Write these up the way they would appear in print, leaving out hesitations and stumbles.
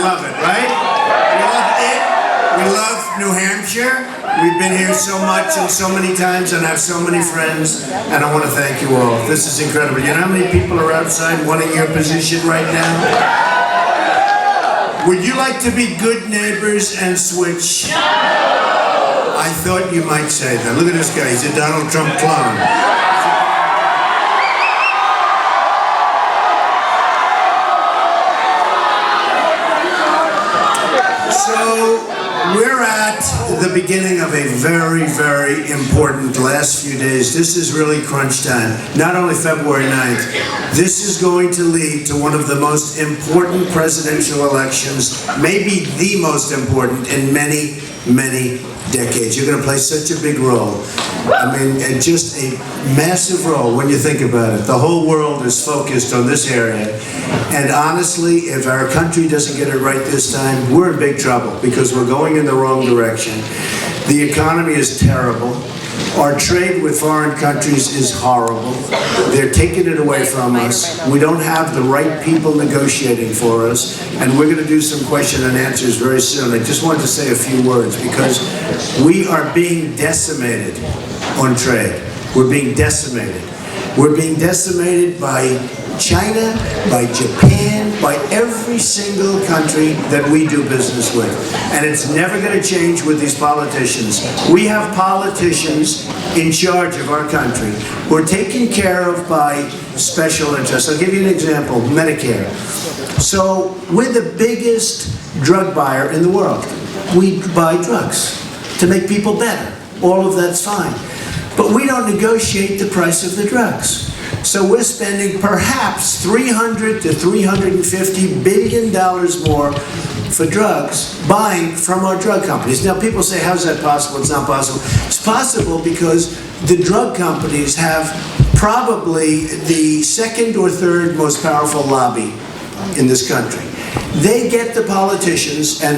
love it, right? We love it. We love New Hampshire. We've been here so much and so many times and have so many friends, and I want to thank you all. This is incredible. You know how many people are outside wanting your position right now? Would you like to be good neighbors and switch? No! I thought you might say that. Look at this guy. He's a Donald Trump clone. So, we're at the beginning of a very, very important last few days. This is really crunch time. Not only February 9th, this is going to lead to one of the most important presidential elections, maybe the most important in many, many decades. You're going to play such a big role. I mean, and just a massive role when you think about it. The whole world is focused on this area. And honestly, if our country doesn't get it right this time, we're in big trouble because we're going in the wrong direction. The economy is terrible. Our trade with foreign countries is horrible. They're taking it away from us. We don't have the right people negotiating for us. And we're going to do some question and answers very soon. I just wanted to say a few words because we are being decimated on trade. We're being decimated. We're being decimated by China, by Japan, by every single country that we do business with. And it's never going to change with these politicians. We have politicians in charge of our country. We're taken care of by special interests. I'll give you an example, Medicare. So we're the biggest drug buyer in the world. We buy drugs to make people better. All of that's fine. But we don't negotiate the price of the drugs. So we're spending perhaps $300 to $350 billion more for drugs, buying from our drug companies. Now people say, how's that possible? It's not possible. It's possible because the drug companies have probably the second or third most powerful lobby in this country. They get the politicians, and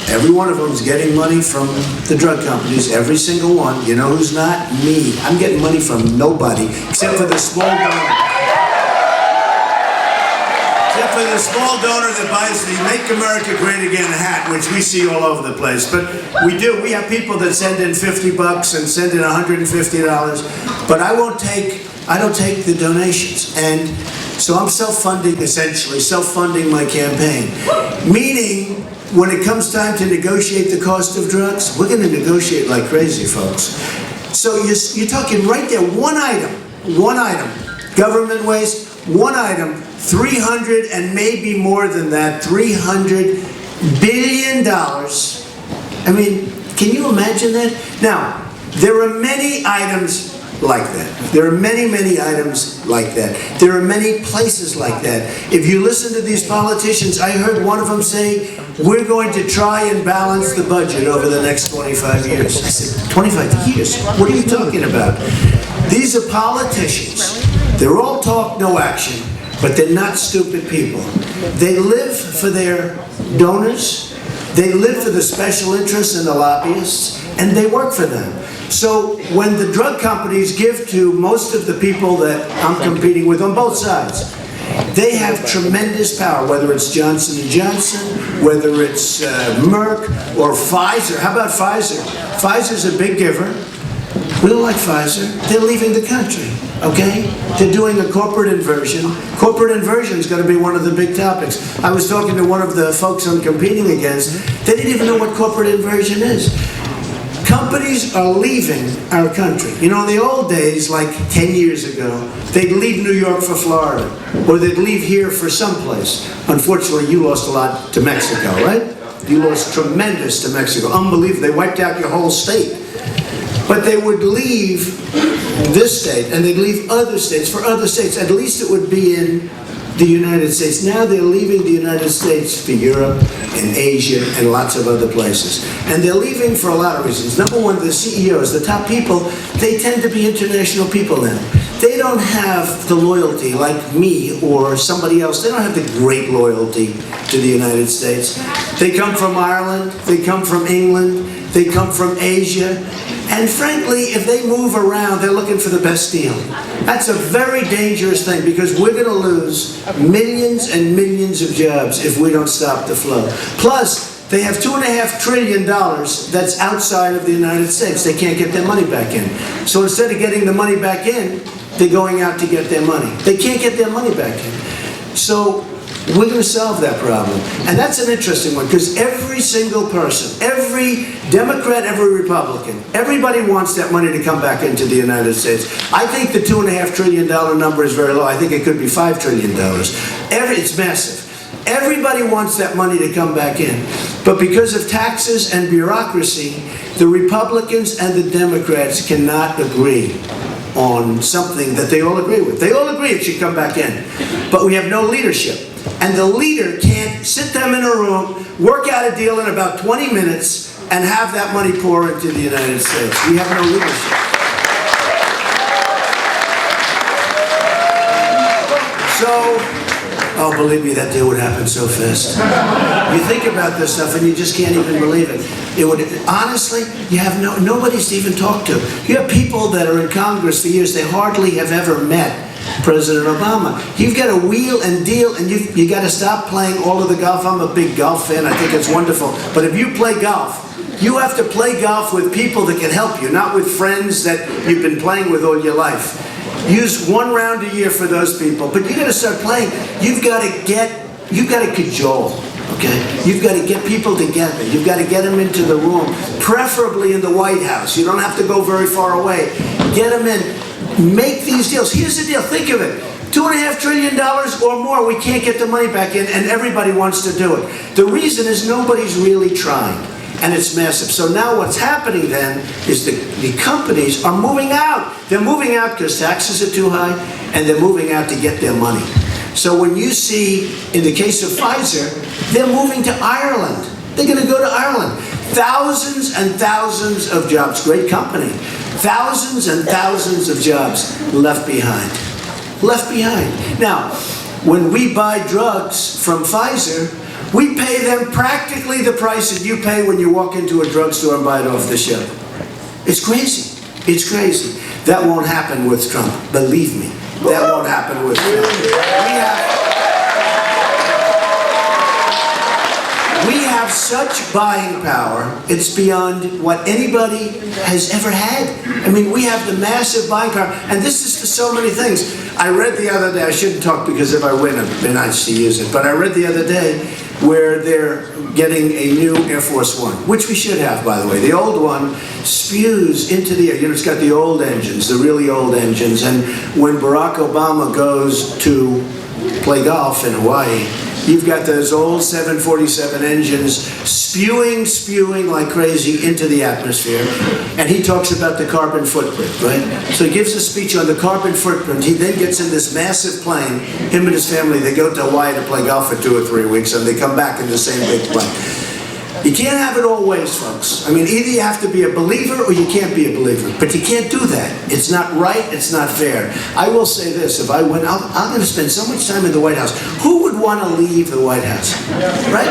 every one of them is getting money from the drug companies, every single one. You know who's not? Me. I'm getting money from nobody, except for the small donor. Except for the small donor that buys the Make America Great Again hat, which we see all over the place. But we do. We have people that send in $50 and send in $150, but I don't take the donations. And so I'm self-funding, essentially, self-funding my campaign. Meaning, when it comes time to negotiate the cost of drugs, we're going to negotiate like crazy, folks. So you're talking right there, one item, government waste, one item, 300 and maybe more than that, $300 billion. I mean, can you imagine that? Now, there are many items like that. There are many, many items like that. There are many places like that. If you listen to these politicians, I heard one of them say, we're going to try and balance the budget over the next 25 years. I said, 25 years? What are you talking about? These are politicians. They're all talk, no action, but they're not stupid people. They live for their donors, they live for the special interests and the lobbyists, and they work for them. So when the drug companies give to most of the people that I'm competing with on both sides, they have tremendous power, whether it's Johnson & Johnson, whether it's Merck or Pfizer. How about Pfizer? Pfizer's a big giver. We don't like Pfizer. They're leaving the country, okay? They're doing a corporate inversion. Corporate inversion is going to be one of the big topics. I was talking to one of the folks I'm competing against. They didn't even know what corporate inversion is. Companies are leaving our country. You know, in the old days, like 10 years ago, they'd leave New York for Florida, or they'd leave here for someplace. Unfortunately, you lost a lot to Mexico, right? You lost tremendous to Mexico. Unbelievable. They wiped out your whole state. But they would leave this state, and they'd leave other states. For other states, at least it would be in the United States. Now they're leaving the United States for Europe and Asia and lots of other places. And they're leaving for a lot of reasons. Number one, the CEOs, the top people, they tend to be international people now. They don't have the loyalty like me or somebody else. They don't have the great loyalty to the United States. They come from Ireland, they come from England, they come from Asia, and frankly, if they move around, they're looking for the best deal. That's a very dangerous thing, because we're going to lose millions and millions of jobs if we don't stop the flow. Plus, they have $2.5 trillion that's outside of the United States. They can't get their money back in. So instead of getting the money back in, they're going out to get their money. They can't get their money back in. So we're going to solve that problem. And that's an interesting one, because every single person, every Democrat, every Republican, everybody wants that money to come back into the United States. I think the $2.5 trillion number is very low. I think it could be $5 trillion. It's massive. Everybody wants that money to come back in. But because of taxes and bureaucracy, the Republicans and the Democrats cannot agree on something that they all agree with. They all agree it should come back in. But we have no leadership. And the leader can't sit them in a room, work out a deal in about 20 minutes, and have that money pour into the United States. We have no leadership. So, oh, believe me, that deal would happen so fast. You think about this stuff and you just can't even believe it. It would, honestly, you have nobody's to even talk to. You have people that are in Congress for years, they hardly have ever met President Obama. You've got to wheel and deal, and you got to stop playing all of the golf. I'm a big golf fan. I think it's wonderful. But if you play golf, you have to play golf with people that can help you, not with friends that you've been playing with all your life. Use one round a year for those people. But you got to start playing. You've got to cajole. Okay? You've got to get people together. You've got to get them into the room, preferably in the White House. You don't have to go very far away. Get them in. Make these deals. Here's the deal. Think of it. $2.5 trillion or more, we can't get the money back in, and everybody wants to do it. The reason is nobody's really trying, and it's massive. So now what's happening then is the companies are moving out. They're moving out because taxes are too high, and they're moving out to get their money. So when you see, in the case of Pfizer, they're moving to Ireland. They're going to go to Ireland. Thousands and thousands of jobs. Great company. Thousands and thousands of jobs left behind. Left behind. Now, when we buy drugs from Pfizer, we pay them practically the price that you pay when you walk into a drugstore and buy it off the shelf. It's crazy. It's crazy. That won't happen with Trump. Believe me. That won't happen with Trump. We have such buying power, it's beyond what anybody has ever had. I mean, we have the massive buying power, and this is for so many things. I read the other day, I shouldn't talk because if I win, it'd be nice to use it, but I read the other day where they're getting a new Air Force One, which we should have, by the way. The old one spews into the air. You know, it's got the old engines, the really old engines, and when Barack Obama goes to play golf in Hawaii, you've got those old 747 engines spewing like crazy into the atmosphere. And he talks about the carbon footprint, right? So he gives a speech on the carbon footprint. He then gets in this massive plane. Him and his family, they go to Hawaii to play golf for 2 or 3 weeks, and they come back in the same big plane. You can't have it all ways, folks. I mean, either you have to be a believer or you can't be a believer. But you can't do that. It's not right. It's not fair. I will say this. If I win, I'm going to spend so much time in the White House. Who would want to leave the White House? Right?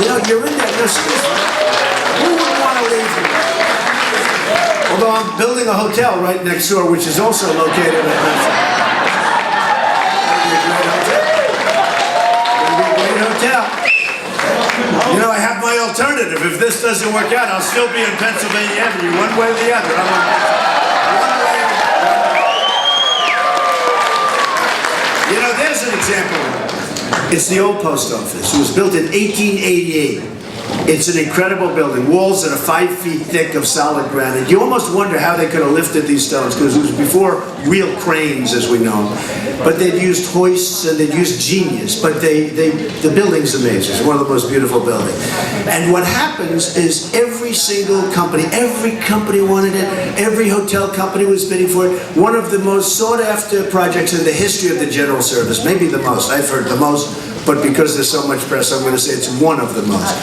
You know, you're in there. Who would want to leave it? Although I'm building a hotel right next door, which is also located at Exeter. It'll be a great hotel. You know, I have my alternative. If this doesn't work out, I'll still be in Pennsylvania Avenue, one way or the other. You know, there's an example. It's the old post office. It was built in 1888. It's an incredible building. Walls that are 5 feet thick of solid granite. You almost wonder how they could have lifted these stones, because it was before real cranes, as we know. But they'd used hoists and they'd used genius. But the building's amazing. It's one of the most beautiful buildings. And what happens is every single company, every company wanted it. Every hotel company was bidding for it. One of the most sought after projects in the history of the General Service. Maybe the most. I've heard the most. But because there's so much press, I'm going to say it's one of the most.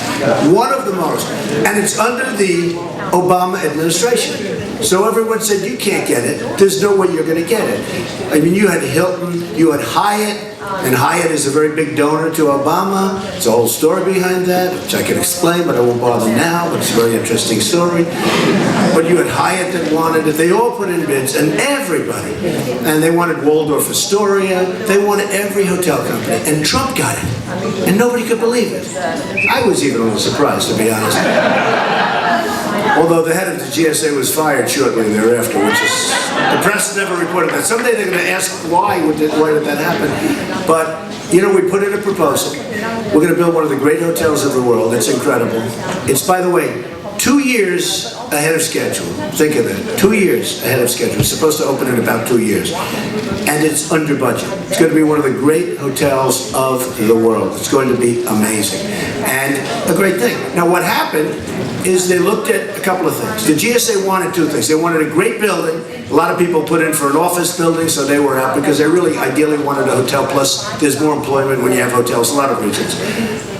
One of the most. And it's under the Obama administration. So everyone said, you can't get it. There's no way you're going to get it. I mean, you had Hilton, you had Hyatt, And Hyatt is a very big donor to Obama. There's a whole story behind that, which I can explain, but I won't bother now, but it's a very interesting story. But you had Hyatt that wanted it. They all put in bids, and everybody. And they wanted Waldorf Astoria. They wanted every hotel company. And Trump got it. And nobody could believe it. I was even a little surprised, to be honest. Although the head of the GSA was fired shortly thereafter, which is, the press never reported that. Someday they're going to ask why did that happen. But, you know, we put in a proposal. We're going to build one of the great hotels of the world. It's incredible. It's, by the way, 2 years ahead of schedule. Think of that. 2 years ahead of schedule. It's supposed to open in about 2 years. And it's under budget. It's going to be one of the great hotels of the world. It's going to be amazing. And a great thing. Now what happened is they looked at a couple of things. The GSA wanted two things. They wanted a great building. A lot of people put in for an office building, so they were out because they really ideally wanted a hotel. Plus, there's more employment when you have hotels, a lot of reasons.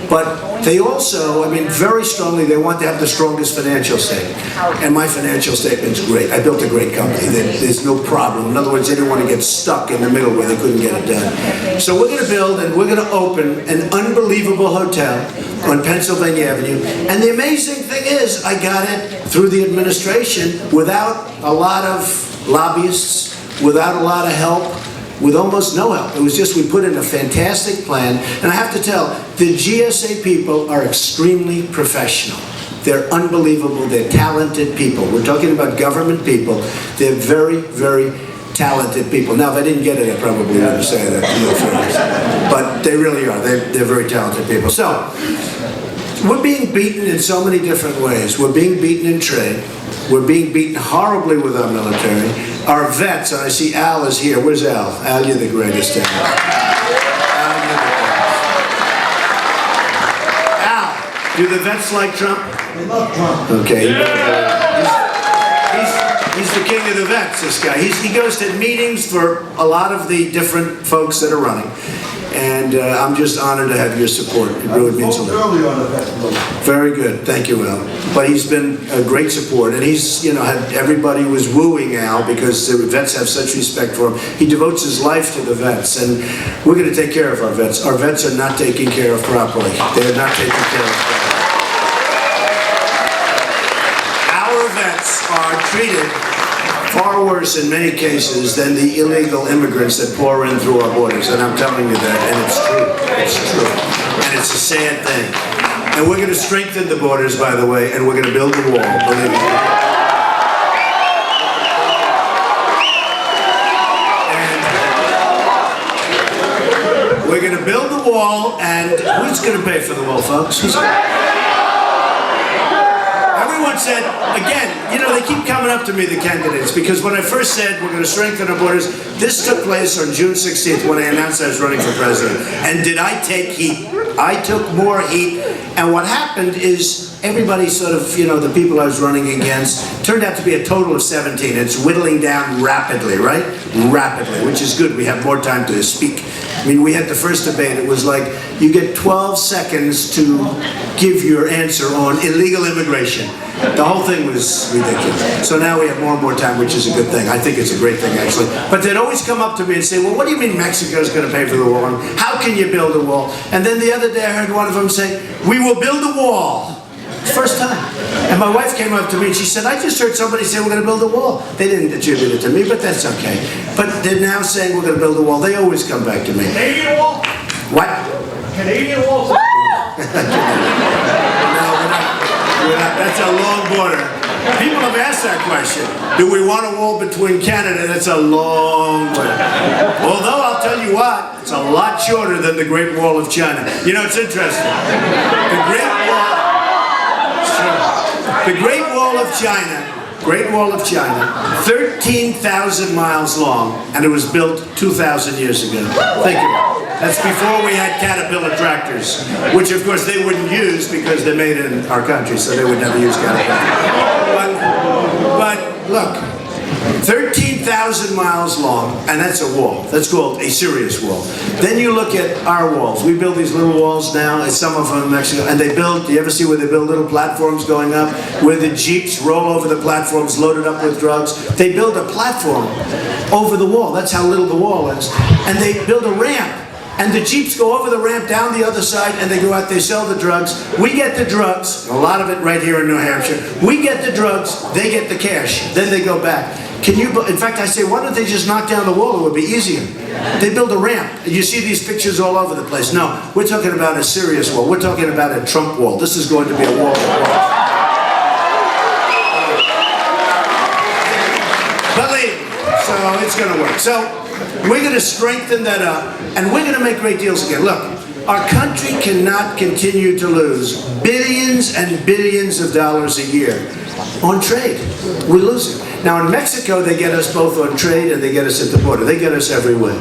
But they also, I mean, very strongly, they want to have the strongest financial statement. And my financial statement's great. I built a great company. There's no problem. In other words, they didn't want to get stuck in the middle where they couldn't get it done. So we're going to build and we're going to open an unbelievable hotel on Pennsylvania Avenue. And the amazing thing is, I got it through the administration without a lot of lobbyists, without a lot of help, with almost no help. It was just we put in a fantastic plan. And I have to tell, the GSA people are extremely professional. They're unbelievable. They're talented people. We're talking about government people. They're very, very talented people. Now, if I didn't get it, I probably wouldn't say that. But they really are. They're very talented people. So, we're being beaten in so many different ways. We're being beaten in trade. We're being beaten horribly with our military. Our vets, and I see Al is here. Where's Al? Al, you're the greatest. Al, you're the greatest. Al, do the vets like Trump? They love Trump. Okay. He's the king of the vets, this guy. He goes to meetings for a lot of the different folks that are running. And I'm just honored to have your support. It really means a lot. Very good. Thank you, Al. But he's been a great support. And he's, you know, everybody was wooing Al because the vets have such respect for him. He devotes his life to the vets. And we're going to take care of our vets. Our vets are not taken care of properly. They are not taken care of properly. Our vets are treated far worse in many cases than the illegal immigrants that pour in through our borders. And I'm telling you that, and it's true. It's true. And it's a sad thing. And we're going to strengthen the borders, by the way, and we're going to build the wall, believe me. And we're going to build the wall, and who's going to pay for the wall, folks? Everyone said, again, you know, they keep coming up to me, the candidates, because when I first said we're going to strengthen our borders, this took place on June 16th when I announced I was running for president. And did I take heat? I took more heat. And what happened is everybody sort of, you know, the people I was running against turned out to be a total of 17. It's whittling down rapidly, right? Rapidly, which is good. We have more time to speak. I mean, we had the first debate. It was like, you get 12 seconds to give your answer on illegal immigration. The whole thing was ridiculous. So now we have more and more time, which is a good thing. I think it's a great thing, actually. But they'd always come up to me and say, well, what do you mean Mexico's going to pay for the wall? How can you build a wall? And then the other day I heard one of them say, we will build a wall. First time. And my wife came up to me and she said, I just heard somebody say we're going to build a wall. They didn't attribute it to me, but that's okay. But they're now saying we're going to build a wall. They always come back to me. Canadian wall? What? Canadian wall? No, we're not. That's a long border. People have asked that question. Do we want a wall between Canada? That's a long way. Although I'll tell you what, it's a lot shorter than the Great Wall of China. You know, it's interesting. The Great Wall of China, 13,000 miles long, and it was built 2,000 years ago. Think of it. That's before we had Caterpillar tractors, which of course they wouldn't use because they're made in our country, so they would never use Caterpillar. But look, 13,000 miles long, and that's a wall. That's called a serious wall. Then you look at our walls. We build these little walls now, and some of them in Mexico, and they build, do you ever see where they build little platforms going up, where the jeeps roll over the platforms loaded up with drugs? They build a platform over the wall. That's how little the wall is. And they build a ramp and the Jeeps go over the ramp down the other side, and they go out, they sell the drugs. We get the drugs, a lot of it right here in New Hampshire. We get the drugs, they get the cash, then they go back. In fact, I say, why don't they just knock down the wall? It would be easier. They build a ramp. You see these pictures all over the place. No, we're talking about a serious wall. We're talking about a Trump wall. This is going to be a wall of walls. Believe me. So it's going to work. So we're going to strengthen that up, and we're going to make great deals again. Look, our country cannot continue to lose billions and billions of dollars a year on trade. We're losing. Now in Mexico, they get us both on trade and they get us at the border. They get us every way.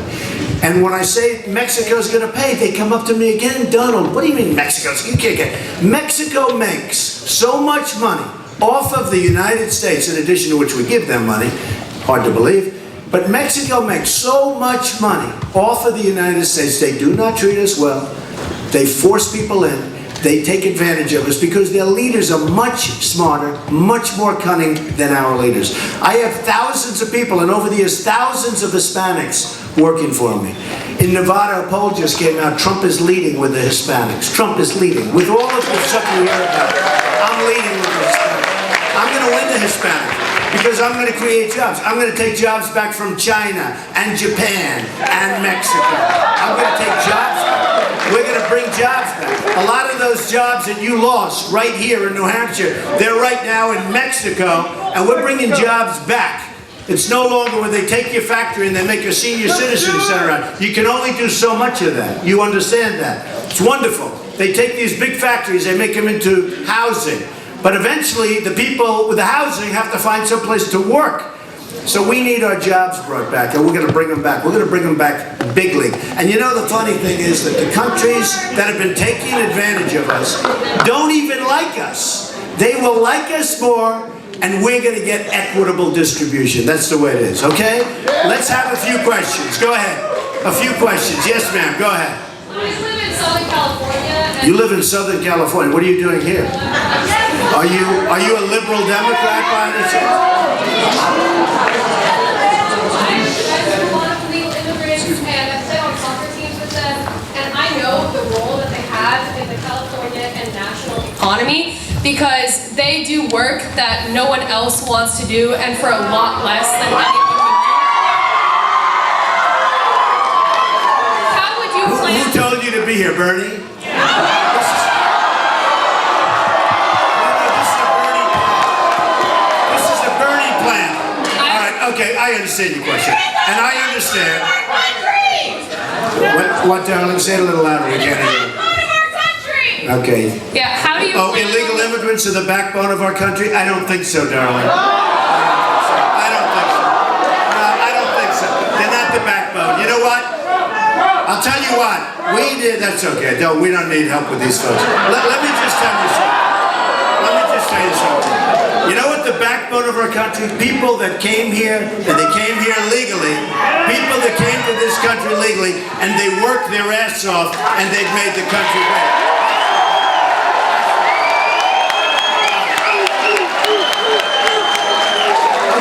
And when I say Mexico's going to pay, they come up to me again, Donald, what do you mean Mexico's? You can't get. Mexico makes so much money off of the United States, in addition to which we give them money, hard to believe, but Mexico makes so much money off of the United States. They do not treat us well. They force people in. They take advantage of us because their leaders are much smarter, much more cunning than our leaders. I have thousands of people, and over the years, thousands of Hispanics working for me. In Nevada, a poll just came out, Trump is leading with the Hispanics. Trump is leading. With all of the stuff you hear about, I'm leading with the Hispanics. I'm going to win the Hispanics because I'm going to create jobs. I'm going to take jobs back from China and Japan and Mexico. I'm going to take jobs back. We're going to bring jobs back. A lot of those jobs that you lost right here in New Hampshire, they're right now in Mexico, and we're bringing jobs back. It's no longer where they take your factory and they make a senior citizen center. You can only do so much of that. You understand that. It's wonderful. They take these big factories, they make them into housing. But eventually, the people with the housing have to find some place to work. So we need our jobs brought back, and we're going to bring them back. We're going to bring them back big league. And you know, the funny thing is that the countries that have been taking advantage of us don't even like us. They will like us more, and we're going to get equitable distribution. That's the way it is, okay? Let's have a few questions. Go ahead. A few questions. Yes, ma'am. Go ahead. I live in Southern California. You live in Southern California. What are you doing here? Are you a liberal Democrat by any chance? I want to legal immigrants, and I play on soccer teams with them, and I know the role that they have in the California and national economy because they do work that no one else wants to do, and for a lot less than anyone would do. How would you plan? Who told you to be here, Bernie? Okay, I understand your question, and I understand. What, darling? Say it a little louder. We can't hear you. Okay. Yeah, how do you? Oh, illegal immigrants are the backbone of our country? I don't think so, darling. I don't think so. No, I don't think so. They're not the backbone. You know what? I'll tell you what. We did. That's okay. No, we don't need help with these folks. Let me just tell you something. Let me just tell you something. You know what the backbone of our country? People that came here, and they came here legally. People that came to this country legally, and they worked their ass off, and they've made the country great.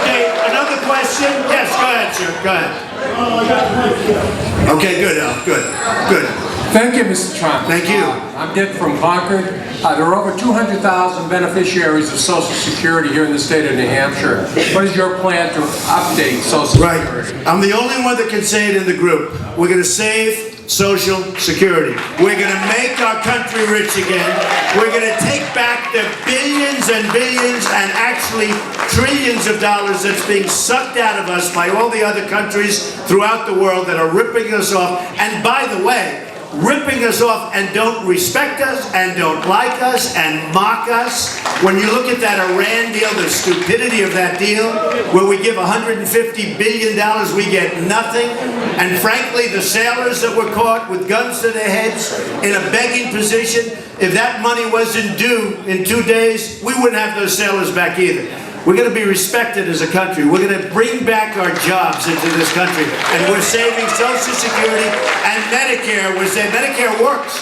Okay, another question? Yes, go ahead, sir. Go ahead. Okay, good, Al. Good. Good. Thank you, Mr. Trump. Thank you. I'm Dick from Concord. There are over 200,000 beneficiaries of Social Security here in the state of New Hampshire. What is your plan to update Social Security? Right. I'm the only one that can say it in the group. We're going to save Social Security. We're going to make our country rich again. We're going to take back the billions and billions and actually trillions of dollars that's being sucked out of us by all the other countries throughout the world that are ripping us off. And by the way, ripping us off and don't respect us and don't like us and mock us. When you look at that Iran deal, the stupidity of that deal, where we give $150 billion, we get nothing. And frankly, the sailors that were caught with guns to their heads in a begging position, if that money wasn't due in 2 days, we wouldn't have those sailors back either. We're going to be respected as a country. We're going to bring back our jobs into this country. And we're saving Social Security and Medicare. We're saying Medicare works.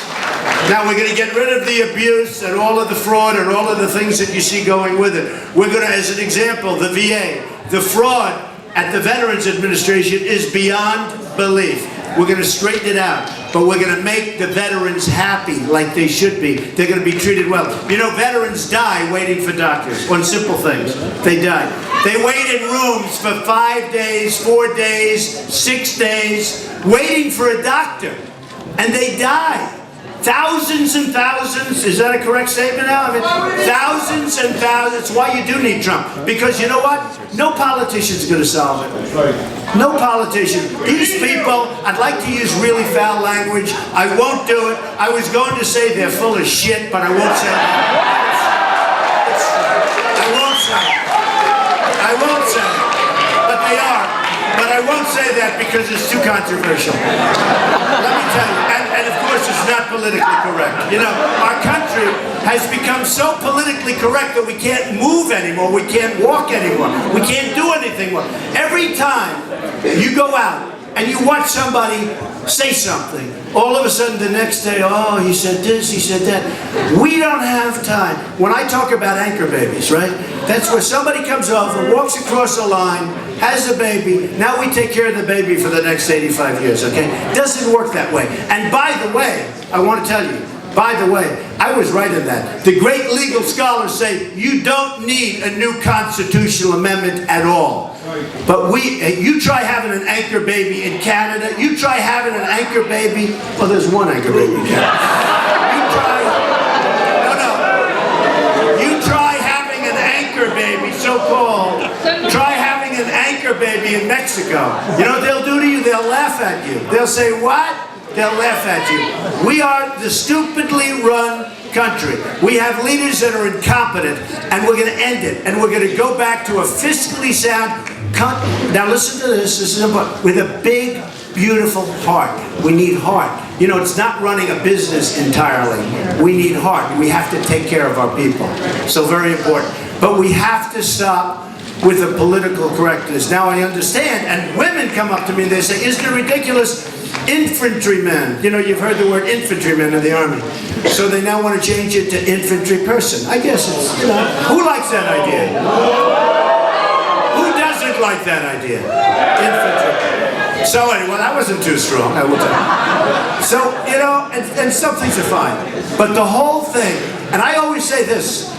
Now we're going to get rid of the abuse and all of the fraud and all of the things that you see going with it. We're going to, as an example, the VA. The fraud at the Veterans Administration is beyond belief. We're going to straighten it out. But we're going to make the veterans happy like they should be. They're going to be treated well. You know, veterans die waiting for doctors on simple things. They die. They wait in rooms for 5 days, 4 days, 6 days, waiting for a doctor. And they die. Thousands and thousands, is that a correct statement now? I mean, thousands and thousands. That's why you do need Trump. Because you know what? No politician's going to solve it. No politician. These people, I'd like to use really foul language. I won't do it. I was going to say they're full of shit, but I won't say that. I won't say it. I won't say it. But they are. But I won't say that because it's too controversial. Let me tell you. And of course, it's not politically correct. You know, our country has become so politically correct that we can't move anymore. We can't walk anymore. We can't do anything more. Every time you go out and you watch somebody say something, all of a sudden the next day, oh, he said this, he said that. We don't have time. When I talk about anchor babies, right? That's where somebody comes over, walks across the line, has a baby, now we take care of the baby for the next 85 years, okay? Doesn't work that way. And by the way, I want to tell you, by the way, I was right in that. The great legal scholars say you don't need a new constitutional amendment at all. But you try having an anchor baby in Canada, you try having an anchor baby, well, there's one anchor baby in Canada. You try having an anchor baby, so-called, try having an anchor baby in Mexico. You know what they'll do to you? They'll laugh at you. They'll say, what? They'll laugh at you. We are the stupidly run country. We have leaders that are incompetent, and we're going to end it. And we're going to go back to a fiscally sound country. Now listen to this. This is important. With a big, beautiful heart. We need heart. You know, it's not running a business entirely. We need heart. We have to take care of our people. So very important. But we have to stop with the political correctness. Now I understand, and women come up to me and they say, isn't it ridiculous? Infantrymen. You know, you've heard the word infantrymen in the Army. So they now want to change it to infantry person. I guess it's, you know, who likes that idea? Who doesn't like that idea? Infantry. So anyway, that wasn't too strong, I will tell you. So, you know, and some things are fine. But the whole thing, and I always say this,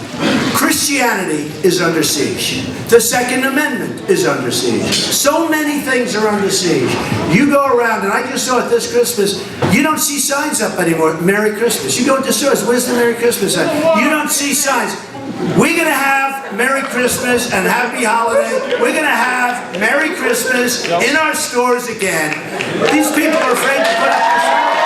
Christianity is under siege. The Second Amendment is under siege. So many things are under siege. You go around, and I just saw it this Christmas, you don't see signs up anymore, Merry Christmas. You go into stores, where's the Merry Christmas sign? You don't see signs. We're going to have Merry Christmas and Happy Holiday. We're going to have Merry Christmas in our stores again. These people are afraid to put up the sign.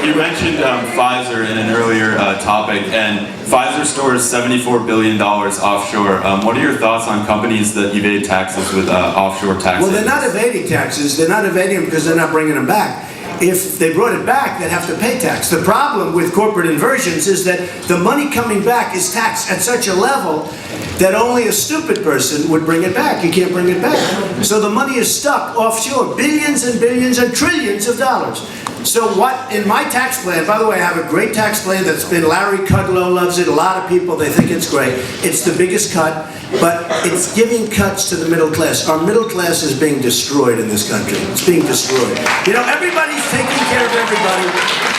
You mentioned Pfizer in an earlier topic, and Pfizer stores $74 billion offshore. What are your thoughts on companies that evade taxes with offshore taxes? Well, they're not evading taxes. They're not evading them because they're not bringing them back. If they brought it back, they'd have to pay tax. The problem with corporate inversions is that the money coming back is taxed at such a level that only a stupid person would bring it back. You can't bring it back. So the money is stuck offshore, billions and billions and trillions of dollars. So what, in my tax plan, by the way, I have a great tax plan that's been, Larry Kudlow loves it, a lot of people, they think it's great. It's the biggest cut, but it's giving cuts to the middle class. Our middle class is being destroyed in this country. It's being destroyed. You know, everybody's taking care of everybody,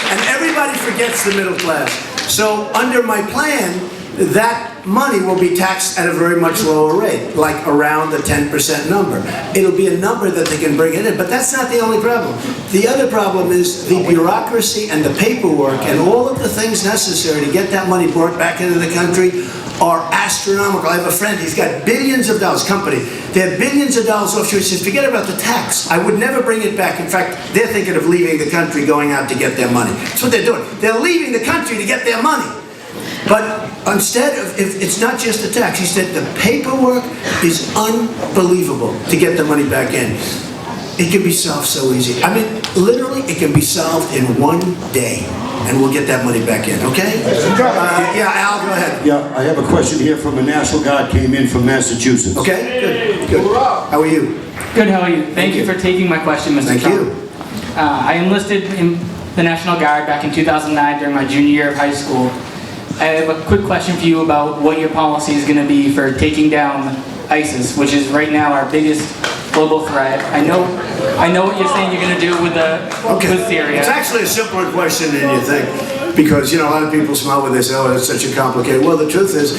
and everybody forgets the middle class. So under my plan, that money will be taxed at a very much lower rate, like around the 10% number. It'll be a number that they can bring it in, but that's not the only problem. The other problem is the bureaucracy and the paperwork and all of the things necessary to get that money brought back into the country are astronomical. I have a friend, he's got billions of dollars, company. They have billions of dollars offshore. He says, forget about the tax. I would never bring it back. In fact, they're thinking of leaving the country, going out to get their money. That's what they're doing. They're leaving the country to get their money. But instead of, if it's not just the tax, he said the paperwork is unbelievable to get the money back in. It can be solved so easy. I mean, literally, it can be solved in one day, and we'll get that money back in, okay? Yeah, Al, go ahead. Yeah, I have a question here from a National Guard came in from Massachusetts. Okay, good, good. How are you? Good, how are you? Thank you for taking my question, Mr. Trump. Thank you. I enlisted in the National Guard back in 2009 during my junior year of high school. I have a quick question for you about what your policy is going to be for taking down ISIS, which is right now our biggest global threat. I know what you're saying you're going to do with with Syria. It's actually a simpler question than you think, because a lot of people smile when they say, "Oh, it's such a complicated." Well, the truth is,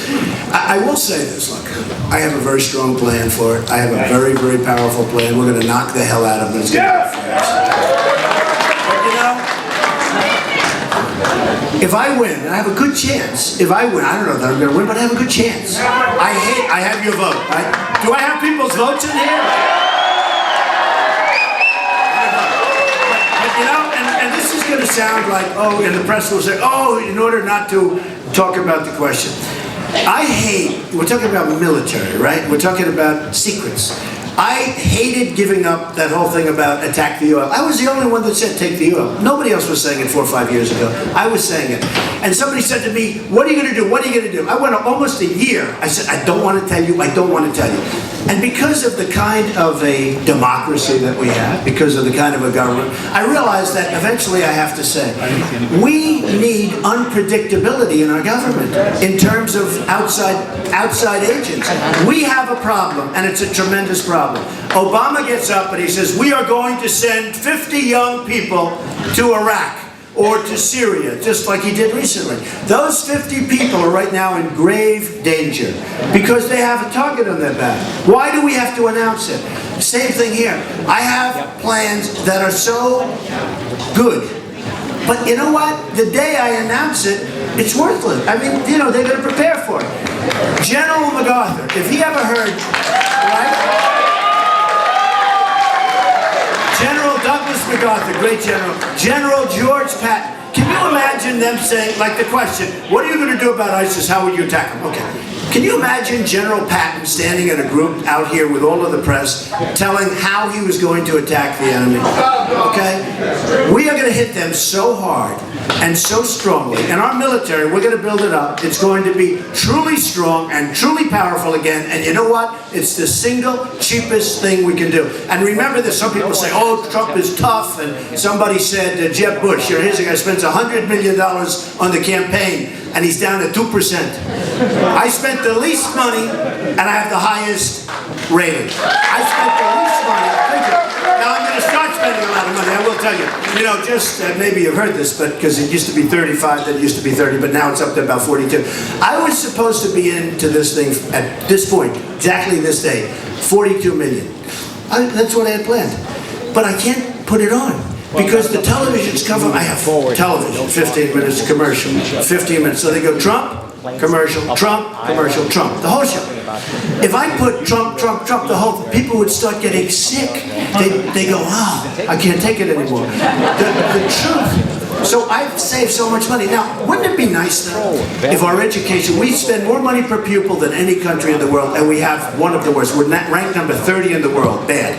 I will say this: look, I have a very strong plan for it. I have a very, very powerful plan. We're going to knock the hell out of them. It's going to be fast. But if I win, and I have a good chance. If I win, I don't know that I'm going to win, but I have a good chance. I have your vote, right? Do I have people's votes in here? And this is going to sound like, oh, and the press will say, oh, in order not to talk about the question. We're talking about military, right? We're talking about secrets. I hated giving up that whole thing about attack the oil. I was the only one that said take the oil. Nobody else was saying it 4 or 5 years ago. I was saying it. And somebody said to me, what are you going to do? What are you going to do? I went almost a year. I said, I don't want to tell you. I don't want to tell you. And because of the kind of a democracy that we have, because of the kind of a government, I realized that eventually I have to say, we need unpredictability in our government in terms of outside agents. We have a problem, and it's a tremendous problem. Obama gets up and he says, we are going to send 50 young people to Iraq or to Syria, just like he did recently. Those 50 people are right now in grave danger because they have a target on their back. Why do we have to announce it? Same thing here. I have plans that are so good. But you know what? The day I announce it, it's worthless. I mean, they're going to prepare for it. General MacArthur, if he ever heard, right? General Douglas MacArthur, great general. General George Patton. Can you imagine them saying, like the question, what are you going to do about ISIS? How would you attack them? Okay. Can you imagine General Patton standing in a group out here with all of the press telling how he was going to attack the enemy? Okay? We are going to hit them so hard and so strongly. In our military, we're going to build it up. It's going to be truly strong and truly powerful again. And you know what? It's the single cheapest thing we can do. And remember this, some people say, oh, Trump is tough. And somebody said, Jeb Bush, here's a guy who spends $100 million on the campaign, and he's down at 2%. I spent the least money, and I have the highest rating. I spent the least money. Now I'm going to start spending a lot of money, I will tell you. Maybe you've heard this, but because it used to be 35, then it used to be 30, but now it's up to about 42. I was supposed to be into this thing at this point, exactly this day, 42 million. That's what I had planned. But I can't put it on. Because the television's cover, I have television, 15 minutes commercial, 15 minutes. So they go Trump, commercial, Trump, commercial, Trump, the whole show. If I put Trump, Trump, Trump, the whole, people would start getting sick. They go, I can't take it anymore. The truth. So I've saved so much money. Now, wouldn't it be nice though, if our education, we spend more money per pupil than any country in the world, and we have one of the worst. We're ranked number 30 in the world. Bad.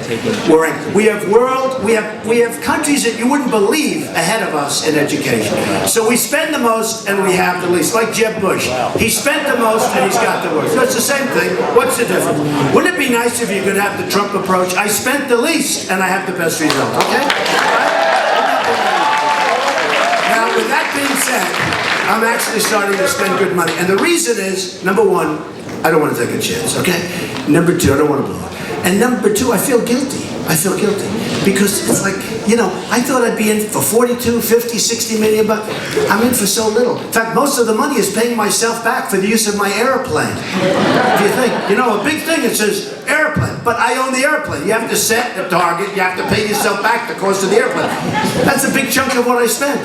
We have countries that you wouldn't believe ahead of us in education. So we spend the most and we have the least. Like Jeb Bush. He spent the most and he's got the worst. So it's the same thing. What's the difference? Wouldn't it be nice if you could have the Trump approach? I spent the least and I have the best result. Okay? Right? Now, with that being said, I'm actually starting to spend good money. And the reason is, number one, I don't want to take a chance, okay? Number two, I don't want to blow it. And number two, I feel guilty. I feel guilty. Because it's like, I thought I'd be in for 42, 50, 60 million, but I'm in for so little. In fact, most of the money is paying myself back for the use of my airplane. If you think, a big thing, it says airplane, but I own the airplane. You have to set the target, you have to pay yourself back the cost of the airplane. That's a big chunk of what I spend.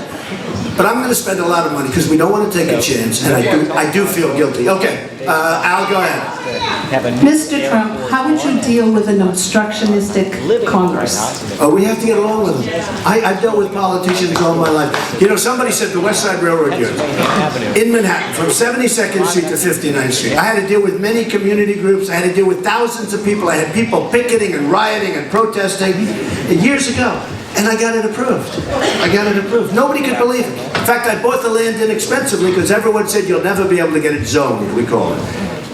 But I'm going to spend a lot of money because we don't want to take a chance, and I do feel guilty. Okay, Al, go ahead. Mr. Trump, how would you deal with an obstructionistic Congress? Oh, we have to get along with them. I've dealt with politicians all my life. Somebody said the West Side Railroad here in Manhattan, from 72nd Street to 59th Street. I had to deal with many community groups. I had to deal with thousands of people. I had people picketing and rioting and protesting years ago. And I got it approved. I got it approved. Nobody could believe it. In fact, I bought the land inexpensively because everyone said you'll never be able to get it zoned, we call it.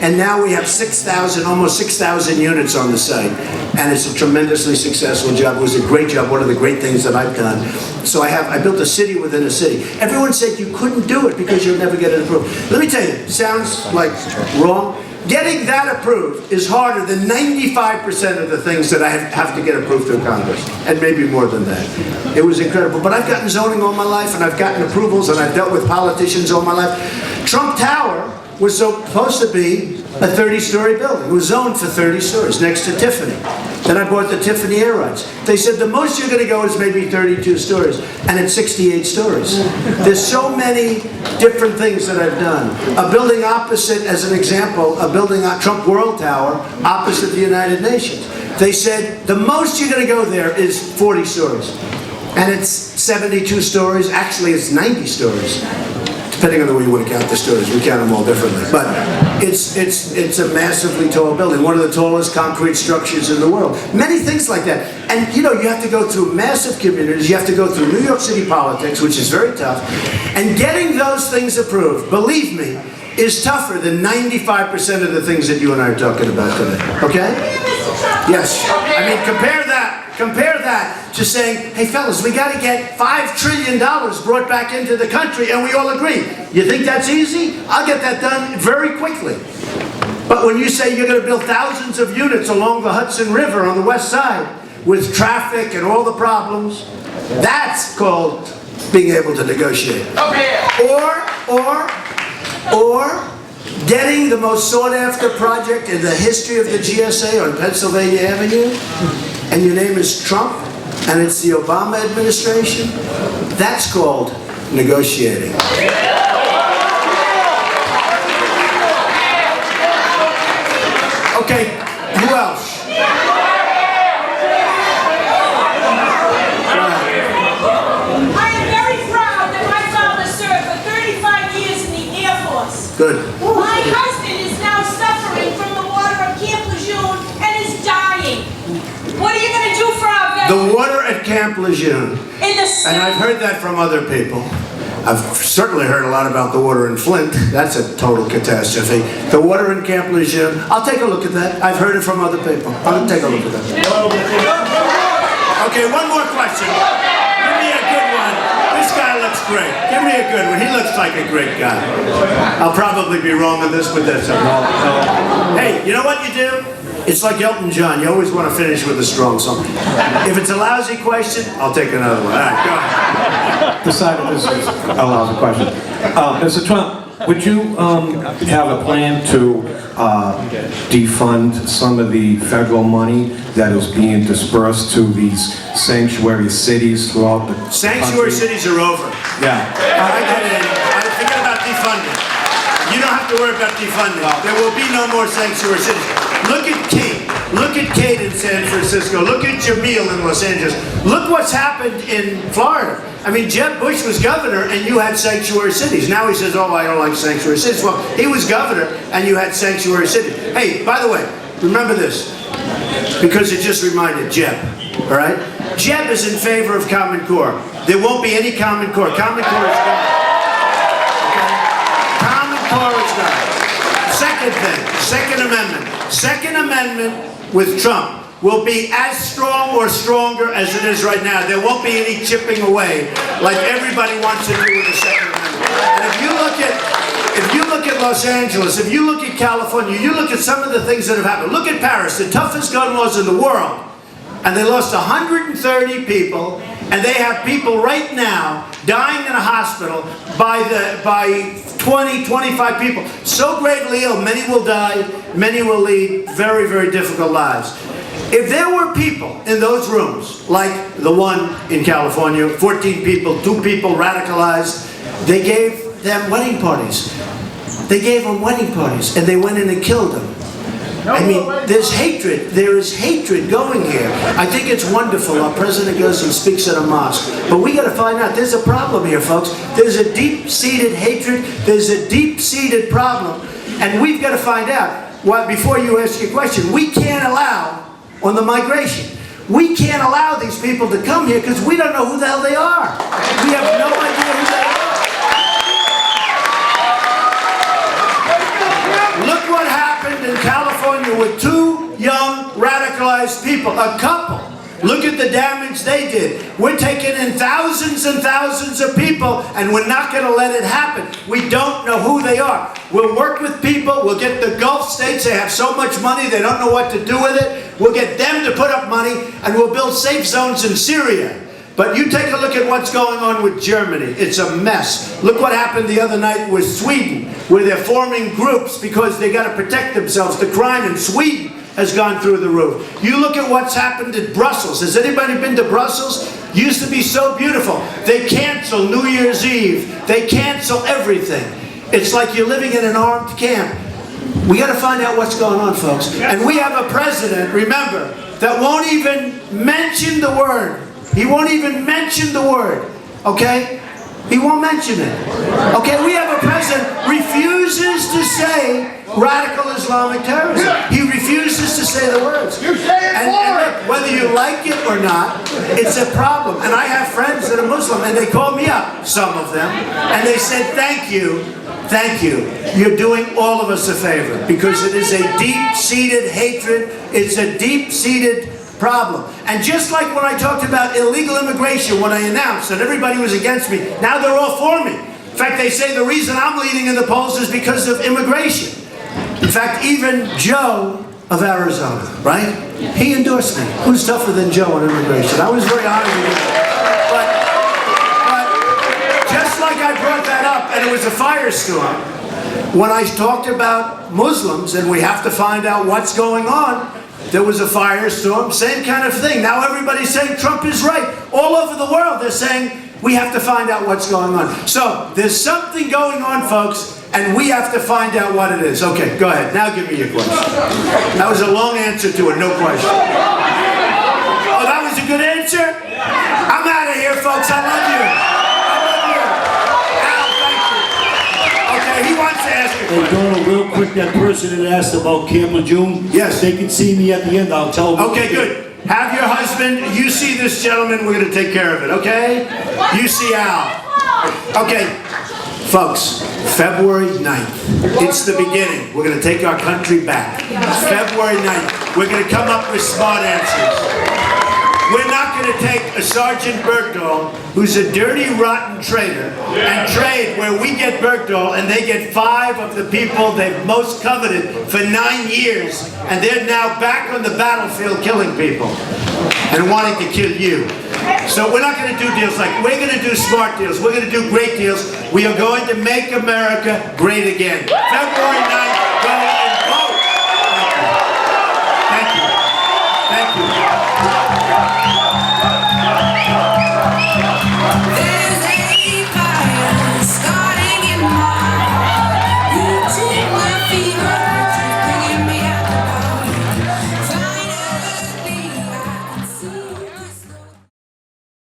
And now we have 6,000, almost 6,000 units on the site. And it's a tremendously successful job. It was a great job, one of the great things that I've done. So I built a city within a city. Everyone said you couldn't do it because you'll never get it approved. Let me tell you, it sounds like wrong. Getting that approved is harder than 95% of the things that I have to get approved through Congress, and maybe more than that. It was incredible. But I've gotten zoning all my life, and I've gotten approvals, and I've dealt with politicians all my life. Trump Tower was supposed to be a 30-story building. It was zoned for 30 stories next to Tiffany. Then I bought the Tiffany air rights. They said the most you're going to go is maybe 32 stories, and it's 68 stories. There's so many different things that I've done. A building opposite, as an example, a building on Trump World Tower opposite the United Nations. They said the most you're going to go there is 40 stories, and it's 72 stories. Actually, it's 90 stories. Depending on the way you want to count the stories, we count them all differently. But it's a massively tall building, one of the tallest concrete structures in the world. Many things like that. And you know, you have to go through massive communities, you have to go through New York City politics, which is very tough. And getting those things approved, believe me, is tougher than 95% of the things that you and I are talking about today. Okay? Yes. I mean, compare that to saying, hey fellas, we got to get $5 trillion brought back into the country, and we all agree. You think that's easy? I'll get that done very quickly. But when you say you're going to build thousands of units along the Hudson River on the west side with traffic and all the problems, that's called being able to negotiate. Or getting the most sought-after project in the history of the GSA on Pennsylvania Avenue, and your name is Trump, and it's the Obama administration, that's called negotiating. Okay, who else? I am very proud that my father served for 35 years in the Air Force. Good. My husband is now suffering from the water at Camp Lejeune and is dying. What are you going to do for our veterans? The water at Camp Lejeune, In the and I've heard that from other people. I've certainly heard a lot about the water in Flint. That's a total catastrophe. The water in Camp Lejeune, I'll take a look at that. I've heard it from other people. I'll take a look at that. Okay, one more question. Give me a good one. This guy looks great. Give me a good one. He looks like a great guy. I'll probably be wrong on this, but that's okay. Hey, you know what you do? It's like Elton John. You always want to finish with a strong song. If it's a lousy question, I'll take another one. All right, go ahead. Decided this is a lousy question. Mr. Trump, would you have a plan to defund some of the federal money that is being dispersed to these sanctuary cities throughout the Sanctuary country? cities are over. Yeah. I get it. Forget about defunding. You don't have to worry about defunding. There will be no more sanctuary cities. Look at Kate. Look at Kate in San Francisco. Look at Jamil in Los Angeles. Look what's happened in Florida. I mean, Jeb Bush was governor and you had sanctuary cities. Now he says, oh, I don't like sanctuary cities. Well, he was governor and you had sanctuary cities. Hey, by the way, remember this, because it just reminded Jeb, all right? Jeb is in favor of Common Core. There won't be any Common Core. Common Core is gone. Okay? Common Core is gone. Second thing, Second Amendment. Second Amendment with Trump will be as strong or stronger as it is right now. There won't be any chipping away like everybody wants to do with the Second Amendment. And if you look at Los Angeles, if you look at California, you look at some of the things that have happened. Look at Paris, the toughest gun laws in the world. And they lost 130 people, and they have people right now dying in a hospital by 20, 25 people. So gravely ill, many will die, many will lead very, very difficult lives. If there were people in those rooms, like the one in California, 14 people, 2 people radicalized, they gave them wedding parties. They gave them wedding parties, and they went in and killed them. I mean, there's hatred. There is hatred going here. I think it's wonderful. Our president goes and speaks at a mosque. But we got to find out. There's a problem here, folks. There's a deep-seated hatred. There's a deep-seated problem. And we've got to find out. Well, before you ask your question, we can't allow, on the migration, we can't allow these people to come here because we don't know who the hell they are. We have no idea who they are. Look what happened in California with 2 young radicalized people, a couple Look at the damage they did. We're taking in thousands and thousands of people, and we're not going to let it happen. We don't know who they are. We'll work with people. We'll get the Gulf states. They have so much money, they don't know what to do with it. We'll get them to put up money, and we'll build safe zones in Syria. But you take a look at what's going on with Germany. It's a mess. Look what happened the other night with Sweden, where they're forming groups because they got to protect themselves. The crime in Sweden has gone through the roof. You look at what's happened in Brussels. Has anybody been to Brussels? Used to be so beautiful. They cancel New Year's Eve. They cancel everything. It's like you're living in an armed camp. We got to find out what's going on, folks. And we have a president, remember, that won't even mention the word. He won't even mention the word, okay? He won't mention it. Okay, we have a president who refuses to say radical Islamic terrorism. He refuses to say the words. And look, whether you like it or not, it's a problem. And I have friends that are Muslim, and they called me up, some of them, and they said, thank you. Thank you. You're doing all of us a favor, because it is a deep-seated hatred. It's a deep-seated problem. And just like when I talked about illegal immigration, when I announced that everybody was against me, now they're all for me. In fact, they say the reason I'm leading in the polls is because of immigration. In fact, even Joe of Arizona, right? He endorsed me. Who's tougher than Joe on immigration? I was very honored to do that. But just like I brought that up, and it was a firestorm, when I talked about Muslims and we have to find out what's going on, there was a firestorm, same kind of thing. Now everybody's saying Trump is right. All over the world they're saying we have to find out what's going on. So there's something going on, folks, and we have to find out what it is. Okay, go ahead. Now give me your question. That was a long answer to it, no question. Oh, that was a good answer? I'm out of here, folks. I love you. I love you. Al, thank you. Okay, he wants to ask a question. Hey, Donald, real quick, that person that asked about Camp Lejeune, yes, they can see me at the end. I'll tell them. Okay, good. Have your husband, you see this gentleman, we're going to take care of it, okay? You see Al. Okay, folks, February 9th, it's the beginning. We're going to take our country back. February 9th, we're going to come up with smart answers. We're not going to take a Sergeant Bergdahl, who's a dirty, rotten traitor, and trade where we get Bergdahl and they get 5 of the people they've most coveted for 9 years, and they're now back on the battlefield killing people and wanting to kill you. So we're not going to do deals like, we're going to do smart deals. We're going to do great deals. We are going to make America great again. February 9th.